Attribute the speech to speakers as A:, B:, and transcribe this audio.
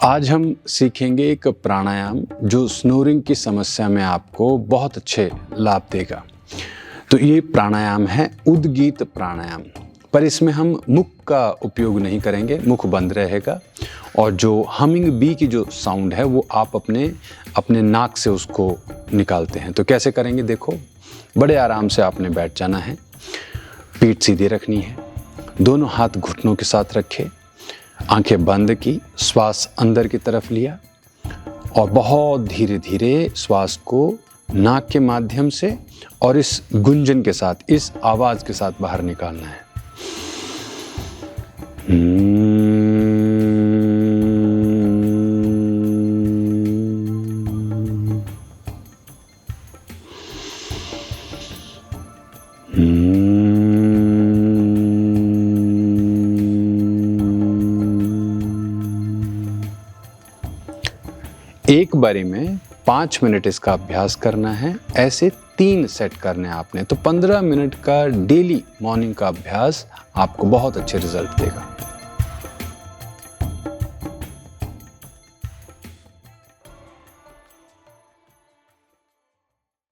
A: आज हम सीखेंगे एक प्राणायाम जो स्नोरिंग की समस्या में आपको बहुत अच्छे लाभ देगा। तो ये प्राणायाम है उद्गीत प्राणायाम, पर इसमें हम मुख का उपयोग नहीं करेंगे, मुख बंद रहेगा और जो हमिंग बी की जो साउंड है वो आप अपने नाक से उसको निकालते हैं। तो कैसे करेंगे देखो, बड़े आराम से आपने बैठ जाना है, पीठ सीधी रखनी है, दोनों हाथ घुटनों के साथ रखे, आंखें बंद की, श्वास अंदर की तरफ लिया और बहुत धीरे धीरे श्वास को नाक के माध्यम से और इस गुंजन के साथ, इस आवाज के साथ बाहर निकालना है। एक बारी में 5 मिनट इसका अभ्यास करना है। ऐसे 3 सेट करने हैं आपने। तो 15 मिनट का डेली मॉर्निंग का अभ्यास आपको बहुत अच्छे रिजल्ट देगा।